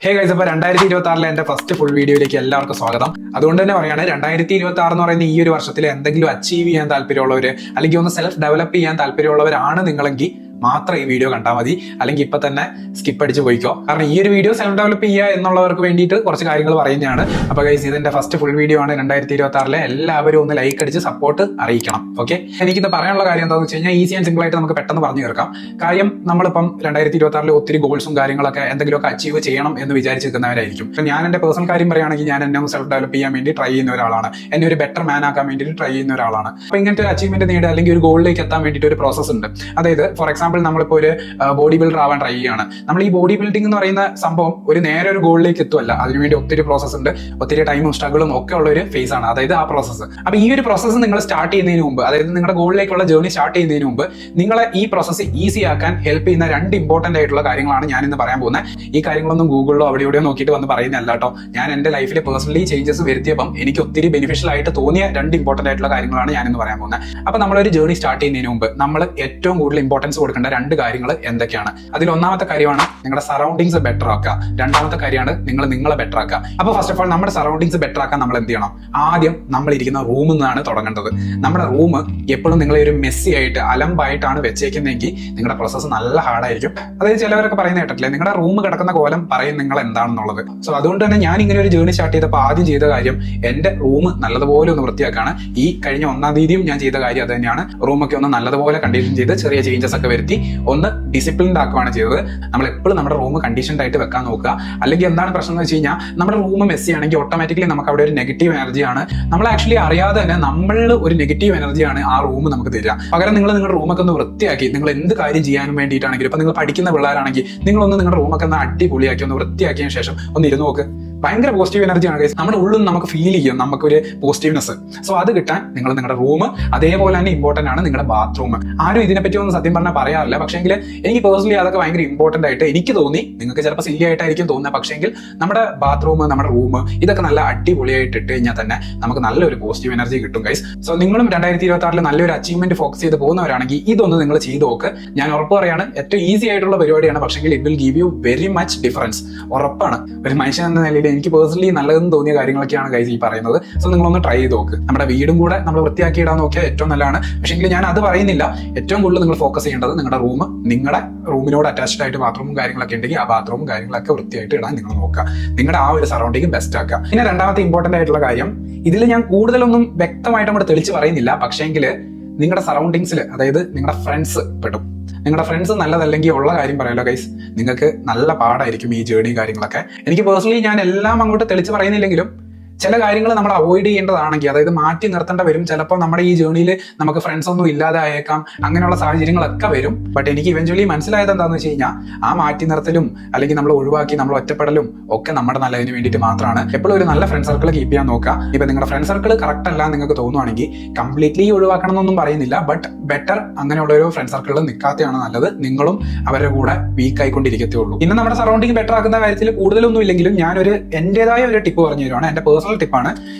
Hey guys, അപ്പോൾ 2026 എന്റെ first full വീഡിയോയിലേക്ക് എല്ലാവർക്കും സ്വാഗതം. അതുകൊണ്ട് തന്നെ പറയാണ്, 2026 എന്ന് പറയുന്ന ഈ ഒരു വർഷത്തിൽ എന്തെങ്കിലും അച്ചീവ് ചെയ്യാൻ താല്പര്യമുള്ളവർ അല്ലെങ്കിൽ ഒന്ന് സെൽഫ് ഡെവലപ്പ് ചെയ്യാൻ താല്പര്യമുള്ളവരാണ് നിങ്ങളെങ്കിൽ മാത്രം ഈ വീഡിയോ കണ്ടാൽ മതി. അല്ലെങ്കിൽ ഇപ്പൊ തന്നെ സ്കിപ്പ് അടിച്ച് പോയിക്കോ. കാരണം ഈ ഒരു വീഡിയോ സെൽഫ് ഡെവലപ്പ് ചെയ്യുക എന്നുള്ളവർക്ക് വേണ്ടിയിട്ട് കുറച്ച് കാര്യങ്ങൾ പറയുന്നതാണ്. അപ്പൊ ഗൈസ്, ഇതിന്റെ ഫസ്റ്റ് ഫുൾ വീഡിയോ ആണ്. 2026 എല്ലാവരും ഒന്ന് ലൈക്ക് അടിച്ച് സപ്പോർട്ട് അറിയിക്കണം. ഓക്കെ, എനിക്കിത് പറയാനുള്ള കാര്യം എന്താണെന്ന് വെച്ച് കഴിഞ്ഞാൽ ഈസി ആൻഡ് സിമ്പിൾ ആയിട്ട് നമുക്ക് പെട്ടെന്ന് പറഞ്ഞു തീർക്കാം. കാര്യം നമ്മളിപ്പം 2026 ഒത്തിരി ഗോൾസും കാര്യങ്ങളൊക്കെ എന്തെങ്കിലുമൊക്കെ അച്ചീവ് ചെയ്യണം എന്ന് വിചാരിച്ചിരിക്കുന്നവരായിരിക്കും. ഇപ്പൊ ഞാൻ എന്റെ പേഴ്സണൽ കാര്യം പറയുകയാണെങ്കിൽ, ഞാൻ എന്നെ ഒന്ന് സെൽഫ് ഡെവലപ്പ് ചെയ്യാൻ വേണ്ടി ട്രൈ ചെയ്യുന്ന ഒരാളാണ്. എന്നെ ഒരു ബെറ്റർ മാൻ ആക്കാൻ വേണ്ടിയിട്ട് ട്രൈ ചെയ്യുന്ന ഒരാളാണ്. അപ്പൊ ഇങ്ങനത്തെ ഒരു അച്ചീവ്മെന്റ് നേടുക അല്ലെങ്കിൽ ഒരു ഗോളിലേക്ക് എത്താൻ വേണ്ടിയിട്ട് ഒരു പ്രോസസ് ഉണ്ട്. അതായത് ഫോർ എക്സാമ്പിൾ നമ്മളിപ്പോൾ ഒരു ബോഡി ബിൽഡർ ആവാൻ ട്രൈ ചെയ്യുകയാണ്. നമ്മൾ ഈ ബോഡി ബിൽഡിംഗ് എന്ന് പറയുന്ന സംഭവം നേരെ ഒരു ഗോളിലേക്ക് എത്തുമല്ല. അതിനുവേണ്ടി ഒത്തിരി പ്രോസസ് ഉണ്ട്, ഒത്തിരി ടൈമും സ്ട്രഗിളും ഒക്കെ ഉള്ള ഒരു ഫേസ് ആണ്, അതായത് ആ പ്രോസസ്സ്. അപ്പൊ ഈ ഒരു പ്രോസസ്സ് നിങ്ങൾ സ്റ്റാർട്ട് ചെയ്യുന്നതിന് മുമ്പ്, അതായത് നിങ്ങളുടെ ഗോളിലേക്കുള്ള ജേർണി സ്റ്റാർട്ട് ചെയ്യുന്നതിന് മുമ്പ് നിങ്ങളെ ഈ പ്രോസസ്സ് ഈസി ആക്കാൻ ഹെൽപ്പ് ചെയ്യുന്ന 2 ഇമ്പോർട്ടന്റ് ആയിട്ടുള്ള കാര്യങ്ങളാണ് ഞാൻ ഇന്ന് പറയാൻ പോകുന്നത്. ഈ കാര്യങ്ങളൊന്നും ഗൂഗിളിലോ അവിടെ ഇവിടെയോ നോക്കിയിട്ട് വന്ന് പറയുന്നതല്ല കേട്ടോ. ഞാൻ എന്റെ ലൈഫിൽ പേഴ്സണലി ചേഞ്ചസ് വരുത്തിയപ്പം എനിക്ക് ഒത്തിരി ബെനിഫിഷ്യൽ ആയിട്ട് തോന്നിയ 2 ഇമ്പോർട്ടന്റ് ആയിട്ടുള്ള കാര്യങ്ങളാണ് ഞാൻ ഇന്ന് പറയാൻ പോകുന്നത്. അപ്പൊ നമ്മളൊരു ജേർണി സ്റ്റാർട്ട് ചെയ്യുന്നതിന് മുമ്പ് നമ്മൾ ഏറ്റവും കൂടുതൽ ഇമ്പോർട്ടൻസ് കൊടുക്കേണ്ട 2 കാര്യങ്ങൾ എന്തൊക്കെയാണ്? അതിൽ ഒന്നാമത്തെ കാര്യമാണ് നിങ്ങളുടെ സറൗണ്ടിങ്സ് ബെറ്റർ ആക്കുക. രണ്ടാമത്തെ കാര്യമാണ് നിങ്ങളെ ബെറ്റർ ആക്കുക. അപ്പൊ ഫസ്റ്റ് ഓഫ് ഓൾ നമ്മുടെ സറൗണ്ടിങ്സ് ബെറ്റർ ആക്കാൻ നമ്മൾ എന്ത് ചെയ്യണം? ആദ്യം നമ്മൾ ഇരിക്കുന്ന റൂമിൽ നിന്നാണ് തുടങ്ങേണ്ടത്. നമ്മുടെ റൂം എപ്പോഴും നിങ്ങളെ ഒരു മെസ്സി ആയിട്ട് അലമ്പായിട്ടാണ് വെച്ചേക്കുന്നതെങ്കിൽ നിങ്ങളുടെ പ്രോസസ്സ് നല്ല ഹാർഡായിരിക്കും. അതായത് ചിലവരൊക്കെ പറയുന്ന കേട്ടില്ലേ, നിങ്ങളുടെ റൂം കിടക്കുന്ന കോലം പറയും നിങ്ങൾ എന്താണെന്നുള്ളത്. സോ അതുകൊണ്ട് തന്നെ ഞാൻ ഇങ്ങനെ ഒരു ജേർണി സ്റ്റാർട്ട് ചെയ്തപ്പോൾ ആദ്യം ചെയ്ത കാര്യം എന്റെ റൂം നല്ലതുപോലെ ഒന്ന് വൃത്തിയാക്കാണ്. ഈ കഴിഞ്ഞ 1-ാം തീയതിയും ഞാൻ ചെയ്ത കാര്യം അത് തന്നെയാണ്. റൂമൊക്കെ ഒന്ന് നല്ലതുപോലെ കണ്ടീഷൻ ചെയ്ത് ചെറിയ ചേഞ്ചസ് ഒക്കെ വരുത്തി ഒന്ന് ഡിസിപ്ലിൻഡ് ആക്കുകയാണ് ചെയ്തത്. നമ്മൾ എപ്പോഴും നമ്മുടെ റൂം കണ്ടീഷൻഡ് ആയിട്ട് വെക്കാൻ നോക്കുക. അല്ലെങ്കിൽ എന്താണ് പ്രശ്നം എന്ന് വെച്ച് കഴിഞ്ഞാൽ, നമ്മുടെ റൂം മെസ്സി ആണെങ്കിൽ ഓട്ടോമാറ്റിക്കലി നമുക്ക് അവിടെ ഒരു നെഗറ്റീവ് എനർജിയാണ്. നമ്മൾ ആക്ച്വലി അറിയാതെ തന്നെ നമ്മളിൽ ഒരു നെഗറ്റീവ് എനർജിയാണ് ആ റൂം നമുക്ക് തരിക. പകരം നിങ്ങളുടെ റൂമൊക്കെ ഒന്ന് വൃത്തിയാക്കി, നിങ്ങൾ എന്ത് കാര്യം ചെയ്യാനും വേണ്ടിയിട്ടാണെങ്കിലും, ഇപ്പൊ നിങ്ങൾ പഠിക്കുന്ന പിള്ളേരാണെങ്കിൽ നിങ്ങളൊന്ന് നിങ്ങളുടെ റൂമൊക്കെ ഒന്ന് അടിപൊളിയാക്കി ഒന്ന് വൃത്തിയാക്കിയതിനു ശേഷം ഒന്ന് ഇരുന്ന് നോക്ക്. ഭയങ്കര പോസിറ്റീവ് എനർജിയാണ് ഗൈസ്. നമ്മുടെ ഉള്ളിൽ നമുക്ക് ഫീൽ ചെയ്യും നമുക്കൊരു പോസിറ്റീവ്നെസ്. സോ അത് കിട്ടാൻ നിങ്ങൾ നിങ്ങളുടെ റൂം, അതേപോലെ തന്നെ ഇമ്പോർട്ടന്റ് ആണ് നിങ്ങളുടെ ബാത്റൂം. ആരും ഇതിനെപ്പറ്റി ഒന്നും സത്യം പറഞ്ഞാൽ പറയാറില്ല. പക്ഷേങ്കിൽ എനിക്ക് പേഴ്സണലി അതൊക്കെ ഭയങ്കര ഇമ്പോർട്ടന്റ് ആയിട്ട് എനിക്ക് തോന്നി. നിങ്ങൾക്ക് ചിലപ്പോൾ സില്ലി ആയിട്ടായിരിക്കും തോന്നുന്നത്, പക്ഷേങ്കിൽ നമ്മുടെ ബാത്റൂം, നമ്മുടെ റൂം ഇതൊക്കെ നല്ല അടിപൊളിയായിട്ട് ഇട്ട് കഴിഞ്ഞാൽ തന്നെ നമുക്ക് നല്ലൊരു പോസിറ്റീവ് എനർജി കിട്ടും ഗൈസ്. സോ നിങ്ങളും 2026 നല്ലൊരു അച്ചീവ്മെന്റ് ഫോക്കസ് ചെയ്ത് പോകുന്നവരാണെങ്കിൽ ഇതൊന്ന് നിങ്ങൾ ചെയ്ത് നോക്ക്. ഞാൻ ഉറപ്പ് പറയാണ്, ഏറ്റവും ഈസി ആയിട്ടുള്ള പരിപാടിയാണ്. പക്ഷേങ്കിൽ it will give you very much difference. ഉറപ്പാണ്. ഒരു മനുഷ്യൻ എന്ന നിലയിൽ എനിക്ക് പേഴ്സണലി നല്ലതെന്ന് തോന്നിയ കാര്യങ്ങളൊക്കെയാണ് ഗൈസ് ഈ പറയുന്നത്. സോ നിങ്ങളൊന്ന് ട്രൈ ചെയ്ത് നോക്ക്. നമ്മുടെ വീടും കൂടെ നമ്മൾ വൃത്തിയാക്കി ഇടാൻ നോക്കിയാൽ ഏറ്റവും നല്ലതാണ്. പക്ഷേങ്കിൽ ഞാൻ അത് പറയുന്നില്ല. ഏറ്റവും കൂടുതൽ നിങ്ങൾ ഫോക്കസ് ചെയ്യേണ്ടത് നിങ്ങളുടെ റൂം, നിങ്ങളുടെ റൂമിനോട് അറ്റാച്ച്ഡ് ആയിട്ട് ബാത്റൂമും കാര്യങ്ങളൊക്കെ ഉണ്ടെങ്കിൽ ആ ബാത്റൂമും കാര്യങ്ങളൊക്കെ വൃത്തിയായിട്ട് ഇടാൻ നിങ്ങൾ നോക്കുക. നിങ്ങളുടെ ആ ഒരു സറൗണ്ടിങ് ബെസ്റ്റ് ആക്കുക. പിന്നെ രണ്ടാമത്തെ ഇമ്പോർട്ടന്റ് ആയിട്ടുള്ള കാര്യം, ഇതിൽ ഞാൻ കൂടുതലൊന്നും വ്യക്തമായിട്ട് നമ്മൾ തെളിച്ച് പറയുന്നില്ല. പക്ഷേങ്കിൽ നിങ്ങളുടെ സറൗണ്ടിങ്സിൽ, അതായത് നിങ്ങളുടെ ഫ്രണ്ട്സ് പെടും. നിങ്ങളുടെ ഫ്രണ്ട്സ് നല്ലതല്ലെങ്കിൽ ഉള്ള കാര്യം പറയല്ലോ ഗൈസ്, നിങ്ങൾക്ക് നല്ല പാടായിരിക്കും ഈ ജേർണി കാര്യങ്ങളൊക്കെ. എനിക്ക് പേഴ്സണലി ഞാൻ എല്ലാം അങ്ങോട്ട് തെളിച്ച് പറയുന്നില്ലെങ്കിലും ചില കാര്യങ്ങൾ നമ്മൾ അവോയ്ഡ് ചെയ്യേണ്ടതാണെങ്കിൽ, അതായത് മാറ്റി നിർത്തേണ്ട വരും. ചിലപ്പോൾ നമ്മുടെ ഈ ജേർണിയിൽ നമുക്ക് ഫ്രണ്ട്സ് ഒന്നും ഇല്ലാതെ ആയേക്കാം, അങ്ങനെയുള്ള സാഹചര്യങ്ങളൊക്കെ വരും. ബട്ട് എനിക്ക് ഇവഞ്ച്വലി മനസ്സിലായത് എന്താണെന്ന് വെച്ച് കഴിഞ്ഞാൽ, ആ മാറ്റി നിർത്തലും അല്ലെങ്കിൽ നമ്മൾ ഒഴിവാക്കി നമ്മൾ ഒറ്റപ്പെടലും ഒക്കെ നമ്മുടെ നല്ലതിന് വേണ്ടിയിട്ട് മാത്രമാണ്. എപ്പോഴും ഒരു നല്ല ഫ്രണ്ട് സർക്കിൾ കീപ്പ് ചെയ്യാൻ നോക്കുക. ഇപ്പൊ നിങ്ങളുടെ ഫ്രണ്ട് സർക്കിൾ കറക്റ്റ് അല്ല നിങ്ങൾക്ക് തോന്നുവാണെങ്കിൽ കംപ്ലീറ്റ്ലി ഒഴിവാക്കണം എന്നൊന്നും പറയുന്നില്ല. ബട്ട് ബെറ്റർ അങ്ങനെയുള്ള ഒരു ഫ്രണ്ട് സർക്കിളിൽ നിൽക്കാത്തതാണ് നല്ലത്. നിങ്ങളും അവരുടെ കൂടെ വീക്ക് ആയിക്കൊണ്ടിരിക്കത്തേ ഉള്ളൂ. പിന്നെ നമ്മുടെ സറൗണ്ടിങ് ബെറ്റർ ആക്കുന്ന കാര്യത്തിൽ കൂടുതലൊന്നും ഇല്ലെങ്കിലും ഞാനൊരു എന്റേതായ ഒരു ടിപ്പ് പറഞ്ഞു തരുവാണ്. എന്റെ പേഴ്സണൽ ടിപ്പാണ്.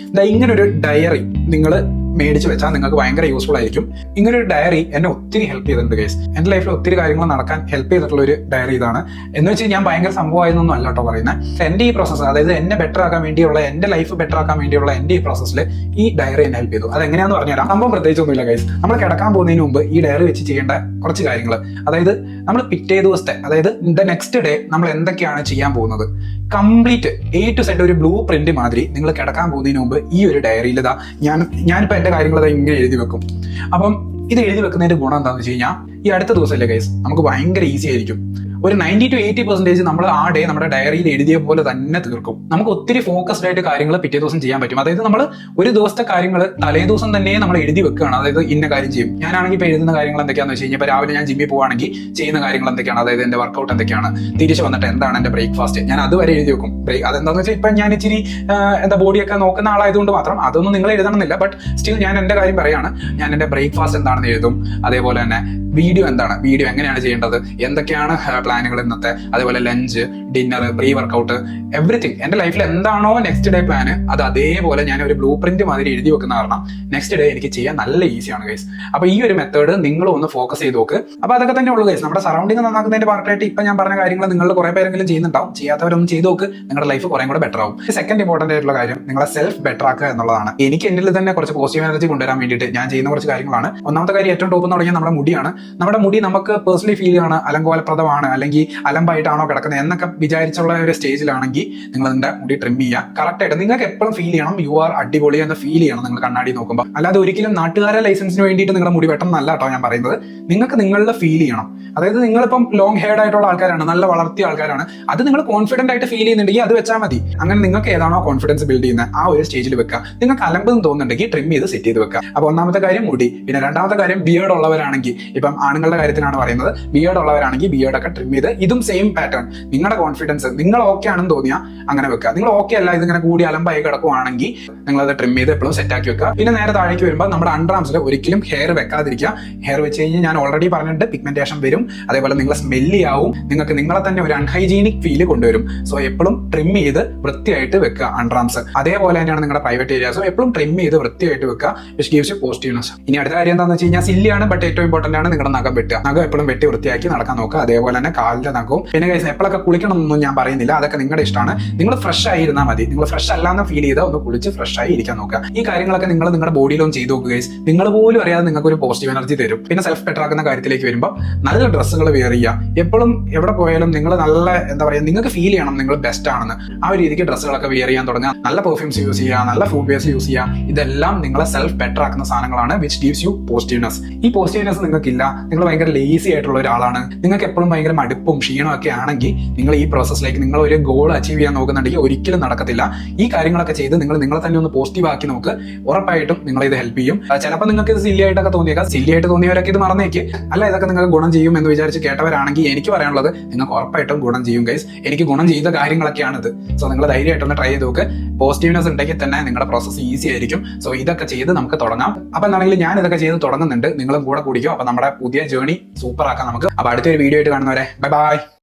ഇങ്ങനൊരു ഡയറി നിങ്ങൾ മേടിച്ച് വെച്ചാൽ നിങ്ങൾക്ക് ഭയങ്കര യൂസ്ഫുൾ ആയിരിക്കും. ഇങ്ങനൊരു ഡയറി എന്നെ ഒത്തിരി ഹെൽപ്പ് ചെയ്തിട്ടുണ്ട് ഗൈസ്. എന്റെ ലൈഫിൽ ഒത്തിരി കാര്യങ്ങൾ നടക്കാൻ ഹെൽപ്പ് ചെയ്തിട്ടുള്ള ഒരു ഡയറി ഇതാണ്. എന്ന് വെച്ചാൽ ഞാൻ ഭയങ്കര സംഭവമായിരുന്നൊന്നും അല്ല കേട്ടോ പറയുന്നത്. എന്റെ ഈ പ്രോസസ്സ്, അതായത് എന്നെ ബെറ്റർ ആക്കാൻ വേണ്ടിയുള്ള, എന്റെ ലൈഫ് ബെറ്റർ ആക്കാൻ വേണ്ടിയുള്ള എന്റെ ഈ പ്രോസസ്സിൽ ഈ ഡയറി എന്നെ ഹെൽപ്പ് ചെയ്തു. അതെങ്ങനെയാണെന്ന് പറഞ്ഞുതരാം. സംഭവം പ്രത്യേകിച്ചൊന്നുമില്ല ഗൈസ്. നമ്മൾ കിടക്കാൻ പോകുന്നതിന് മുമ്പ് ഈ ഡയറി വെച്ച് ചെയ്യേണ്ട കുറച്ച് കാര്യങ്ങൾ, അതായത് നമ്മൾ പിറ്റേ ദിവസത്തെ, അതായത് ദ നെക്സ്റ്റ് ഡേ നമ്മൾ എന്തൊക്കെയാണ് ചെയ്യാൻ പോകുന്നത്, കംപ്ലീറ്റ് A to Z ഒരു ബ്ലൂ പ്രിന്റ് മാതിരി നിങ്ങൾ കിടക്കാൻ പോകുന്നതിന് മുമ്പ് ഈ ഒരു ഡയറിയിൽ ഇതാ ഞാനിപ്പോൾ എന്റെ കാര്യങ്ങൾ ഇങ്ങനെ എഴുതി വെക്കും. അപ്പം ഇത് എഴുതി വെക്കുന്നതിന്റെ ഗുണം എന്താണെന്ന് വെച്ച് കഴിഞ്ഞാൽ, ഈ അടുത്ത ദിവസമല്ലേ ഗൈസ്, നമുക്ക് ഭയങ്കര ഈസി ആയിരിക്കും. ഒരു 90 to 80% നമ്മൾ ആ ഡേ നമ്മുടെ ഡയറിയിൽ എഴുതിയ പോലെ തന്നെ തീർക്കും. നമുക്ക് ഒത്തിരി ഫോക്കസ്ഡ് ആയിട്ട് കാര്യങ്ങൾ പിറ്റേ ദിവസം ചെയ്യാൻ പറ്റും. അതായത് നമ്മൾ ഒരു ദിവസത്തെ കാര്യങ്ങൾ തലേ ദിവസം തന്നെ നമ്മൾ എഴുതി വെക്കുകയാണ്. അതായത് ഇന്ന കാര്യം ചെയ്യും. ഞാനാണെങ്കിൽ ഇപ്പോൾ എഴുതുന്ന കാര്യങ്ങൾ എന്തൊക്കെയാണെന്ന് വെച്ച് കഴിഞ്ഞാൽ, ഇപ്പോൾ രാവിലെ ഞാൻ ജിമ്മിൽ പോവുകയാണെങ്കിൽ ചെയ്യുന്ന കാര്യങ്ങൾ എന്തൊക്കെയാണ്, അതായത് എന്റെ വർക്കൗട്ട് എന്തൊക്കെയാണ്, തിരിച്ചു വന്നിട്ട് എന്താണ് എന്റെ ബ്രേക്ക്ഫാസ്റ്റ്, ഞാൻ അതുവരെ എഴുതി വെക്കും. അതെന്താണെന്ന് വെച്ചാൽ ഇപ്പം ഞാൻ ഇച്ചിരി ബോഡിയൊക്കെ നോക്കുന്ന ആളായതുകൊണ്ട് മാത്രം അതൊന്നും നിങ്ങൾ എഴുതണമെന്നില്ല. ബട്ട് സ്റ്റിൽ ഞാൻ എന്റെ കാര്യം പറയാണ്. ഞാൻ എന്റെ ബ്രേക്ക്ഫാസ്റ്റ് എന്താണെന്ന് എഴുതും. അതേപോലെ തന്നെ വീഡിയോ എന്താണ്, വീഡിയോ എങ്ങനെയാണ് ചെയ്യേണ്ടത്, എന്തൊക്കെയാണ് പ്ലാനുകൾ ഇന്നത്തെ, അതേപോലെ lunch, dinner, pre workout, everything. എന്റെ ലൈഫിൽ എന്താണോ നെക്സ്റ്റ് ഡേ പ്ലാന് അത് അതേപോലെ ഞാൻ ഒരു ബ്ലൂ പ്രിന്റ് മാതിരി എഴുതി വെക്കുന്ന കാരണം നെക്സ്റ്റ് ഡേ എനിക്ക് ചെയ്യാൻ നല്ല ഈസിയാണ് ഗൈസ്. അപ്പൊ ഈ ഒരു മെത്തേഡ് നിങ്ങളും ഒന്ന് ഫോക്കസ് ചെയ്ത് നോക്ക്. അപ്പൊ അതൊക്കെ തന്നെ ഉള്ളൂ ഗൈസ്. നമ്മുടെ സറൗണ്ടിങ് നന്നാക്കുന്നതിന്റെ പാർട്ടായിട്ട് ഇപ്പൊ ഞാൻ പറഞ്ഞ കാര്യങ്ങൾ നിങ്ങൾ കുറെ പേരെങ്കിലും ചെയ്യുന്നുണ്ടാവും. ചെയ്യാത്തവരൊന്നും ചെയ്ത് നോക്ക്, നിങ്ങളുടെ ലൈഫ് കുറെ കൂടെ ബെറ്റർ ആവും. സെക്കൻഡ് ഇമ്പോർട്ടന്റ് ആയിട്ടുള്ള കാര്യം നിങ്ങളെ സെൽഫ് ബെറ്റർ ആക്കുക എന്നുള്ളതാണ്. എനിക്ക് എന്നിൽ തന്നെ കുറച്ച് പോസിറ്റീവ് എനർജി കൊണ്ടുവരാൻ വേണ്ടിയിട്ട് ഞാൻ ചെയ്യുന്ന കുറച്ച് കാര്യങ്ങളാണ്. ഒന്നാമത്തെ കാര്യം ഏറ്റവും ടോപ്പ് എന്ന് തുടങ്ങിയ നമ്മുടെ മുടിയാണ്. നമ്മുടെ മുടി നമുക്ക് പേഴ്സണലി ഫീൽ ചെയ്യാണ് അലങ്കോലപ്രദമാണ് അല്ലെങ്കിൽ അലമ്പായിട്ടാണോ കിടക്കുന്നത് എന്നൊക്കെ വിചാരിച്ചുള്ള ഒരു സ്റ്റേജിലാണെങ്കിൽ നിങ്ങൾ നിങ്ങളുടെ മുടി ട്രിം ചെയ്യുക. കറക്റ്റ് ആയിട്ട് നിങ്ങൾക്ക് എപ്പോഴും ഫീൽ ചെയ്യണം യു ആർ അടിപൊളി എന്ന് ഫീൽ ചെയ്യണം നിങ്ങൾ കണ്ണാടി നോക്കുമ്പോൾ. അല്ലാതെ ഒരിക്കലും നാട്ടുകാരെ ലൈസൻസിന് വേണ്ടിയിട്ട് നിങ്ങളുടെ മുടി വെട്ടണമെന്നല്ല കേട്ടോ ഞാൻ പറയുന്നത്. നിങ്ങൾക്ക് നിങ്ങളുടെ ഫീൽ ചെയ്യണം. അതായത് നിങ്ങളിപ്പം ലോങ് ഹെയർഡ് ആയിട്ടുള്ള ആൾക്കാരാണ്, നല്ല വളർത്തിയ ആൾക്കാരാണ്, അത് നിങ്ങൾ കോൺഫിഡന്റ് ആയിട്ട് ഫീൽ ചെയ്യുന്നുണ്ടെങ്കിൽ അത് വെച്ചാൽ മതി. അങ്ങനെ നിങ്ങൾക്ക് ഏതാണോ കോൺഫിഡൻസ് ബിൽഡ് ചെയ്യുന്നത് ആ ഒരു സ്റ്റേജിൽ വെക്കുക. നിങ്ങൾക്ക് അലമ്പെന്ന് തോന്നുന്നുണ്ടെങ്കിൽ ട്രിം ചെയ്ത് സെറ്റ് ചെയ്ത് വെക്കുക. അപ്പൊ ഒന്നാമത്തെ കാര്യം മുടി. പിന്നെ രണ്ടാമത്തെ കാര്യം ബിയേർഡ് ഉള്ളവരാണെങ്കിൽ, ഇപ്പം ആണുങ്ങളുടെ കാര്യത്തിലാണ് പറയുന്നത്, ബിയേർഡ് ഉള്ളവരാണെങ്കിൽ ബിയേർഡ് ഒക്കെ ട്രിം ചെയ്ത് ഇതും സെയിം പാറ്റേൺ. നിങ്ങളുടെ കോൺഫിഡൻസ് നിങ്ങൾ ഓക്കെ ആണെന്ന് തോന്നിയാൽ അങ്ങനെ വെക്കുക. നിങ്ങൾ ഓക്കെ അല്ല, ഇതിങ്ങനെ കൂടി അലമ്പായി കിടക്കുവാണെങ്കിൽ നിങ്ങളത് ട്രിം ചെയ്ത് എപ്പോഴും സെറ്റ് ആക്കി വെക്കുക. പിന്നെ നേരെ താഴേക്ക് വരുമ്പോൾ നമ്മുടെ അണ്ടർ ആംസിൽ ഒരിക്കലും ഹെയർ വെക്കാതിരിക്കുക. ഹെയർ വെച്ച് കഴിഞ്ഞാൽ ഞാൻ ഓൾറെഡി പറഞ്ഞിട്ടുണ്ട് പിഗ്മെന്റേഷൻ വരും, അതേപോലെ നിങ്ങൾ സ്മെല്ലി ആവും, നിങ്ങൾക്ക് നിങ്ങളെ തന്നെ ഒരു അൺഹൈജീനിക് ഫീൽ കൊണ്ടുവരും. സോ എപ്പോഴും ട്രിം ചെയ്ത് വൃത്തിയായിട്ട് വെക്കുക അണ്ടർ ആംസ്. അതേപോലെ തന്നെയാണ് നിങ്ങളുടെ പ്രൈവറ്റ് ഏരിയാസും എപ്പോഴും ട്രിം ചെയ്ത് വൃത്തിയായിട്ട് വെക്കുക. Which gives you positiveness. ഇനി അടുത്ത കാര്യം എന്താണെന്ന് വെച്ച് കഴിഞ്ഞാൽ സില്ലിയാണ്, ബട്ട് ഏറ്റവും ഇമ്പോർട്ടന്റ് ആണ് നിങ്ങളുടെ നഖം വെട്ടുക. നഖം എപ്പോഴും വെട്ടി വൃത്തിയാക്കി നടക്കാൻ നോക്കുക. അതേപോലെ തന്നെ കാലിന്റെ നഖവും. പിന്നെ ഗൈസ് എപ്പോഴൊക്കെ കുളിക്കണം എന്നൊന്നും ഞാൻ പറയുന്നില്ല, അതൊക്കെ നിങ്ങളുടെ ഇഷ്ടമാണ്. നിങ്ങൾ ഫ്രഷ് ആയിരുന്നാൽ മതി. നിങ്ങൾ ഫ്രഷ് അല്ലാന്ന് ഫീൽ ചെയ്താൽ ഒന്ന് കുളിച്ച് ഫ്രഷ് ആയി ഇരിക്കാൻ നോക്കുക. ഈ കാര്യങ്ങളൊക്കെ നിങ്ങൾ നിങ്ങളുടെ ബോഡിയിലൊന്നും ചെയ്ത് നോക്കുക ഗൈസ്. നിങ്ങൾ പോലും അറിയാതെ നിങ്ങൾക്ക് ഒരു പോസിറ്റീവ് എനർജി തരും. പിന്നെ സെൽഫ് ബെറ്റർ ആക്കുന്ന കാര്യത്തിലേക്ക് വരുമ്പോൾ നല്ല ഡ്രസ്സുകൾ വെയർ ചെയ്യുക. എപ്പോഴും എവിടെ പോയാലും നിങ്ങൾ നല്ല എന്താ പറയുക, നിങ്ങൾക്ക് ഫീൽ ചെയ്യണം നിങ്ങൾ ബെസ്റ്റ് ആണെന്ന്. ആ ഒരു രീതിക്ക് ഡ്രസ്സുകളൊക്കെ വെയർ ചെയ്യാൻ തുടങ്ങുക. നല്ല പെർഫ്യൂംസ് യൂസ് ചെയ്യുക, നല്ല ഫുഡ് വെയർസ് യൂസ് ചെയ്യുക. ഇതെല്ലാം നിങ്ങളെ സെൽഫ് ബെറ്റർ ആക്കുന്ന സാധനങ്ങളാണ്. Which gives you positiveness. ഈ പോസിറ്റീവ്നെസ് നിങ്ങൾക്കില്ല, നിങ്ങൾ ഭയങ്കര ലേസി ആയിട്ടുള്ള ഒരാളാണ്, നിങ്ങൾക്ക് എപ്പോഴും ഭയങ്കര മടുപ്പും ക്ഷീണവും ഒക്കെ ആണെങ്കിൽ നിങ്ങൾ ഈ പ്രോസസ്സിലേക്ക് നിങ്ങൾ ഒരു ഗോൾ അച്ചീവ് ചെയ്യാൻ നോക്കുന്നുണ്ടെങ്കിൽ ഒരിക്കലും നടക്കത്തില്ല. ഈ കാര്യങ്ങളൊക്കെ ചെയ്ത് നിങ്ങൾ നിങ്ങളെ തന്നെ ഒന്ന് പോസിറ്റീവ് ആക്കി നോക്ക്. ഉറപ്പായിട്ടും നിങ്ങളെ ഇത് ഹെൽപ്പ് ചെയ്യും. ചിലപ്പോൾ നിങ്ങൾക്ക് ഇത് സില്ലി ആയിട്ടൊക്കെ തോന്നിയേക്കാം. സില്ലി ആയിട്ട് തോന്നിയവരൊക്കെ ഇത് മറന്നേക്ക്. അല്ല, ഇതൊക്കെ നിങ്ങൾക്ക് ഗുണം ചെയ്യും എന്ന് വിചാരിച്ച് കേട്ടവരാണെങ്കിൽ എനിക്ക് പറയാനുള്ളത് നിങ്ങൾക്ക് ഉറപ്പായിട്ടും ഗുണം ചെയ്യും ഗൈസ്. എനിക്ക് ഗുണം ചെയ്ത കാര്യങ്ങളൊക്കെയാണിത്. സോ നിങ്ങൾ ധൈര്യമായിട്ടൊന്ന് ട്രൈ ചെയ്ത് നോക്ക്. പോസിറ്റീവ്നെസ് ഉണ്ടെങ്കിൽ തന്നെ നിങ്ങളുടെ പ്രോസസ്സ് ഈസി ആയിരിക്കും. സോ ഇതൊക്കെ ചെയ്ത് നമുക്ക് തുടങ്ങാം. അപ്പൊ എന്താണെങ്കിൽ ഞാൻ ഇതൊക്കെ ചെയ്ത് തുടങ്ങുന്നുണ്ട്, നിങ്ങളും കൂടെ കൂടിക്കോ. അപ്പൊ നമ്മുടെ പുതിയ ജേർണി സൂപ്പർ ആക്കാം നമുക്ക്. അപ്പൊ അടുത്തൊരു വീഡിയോ ആയിട്ട് കാണുന്നവരെ ബൈ ബൈ.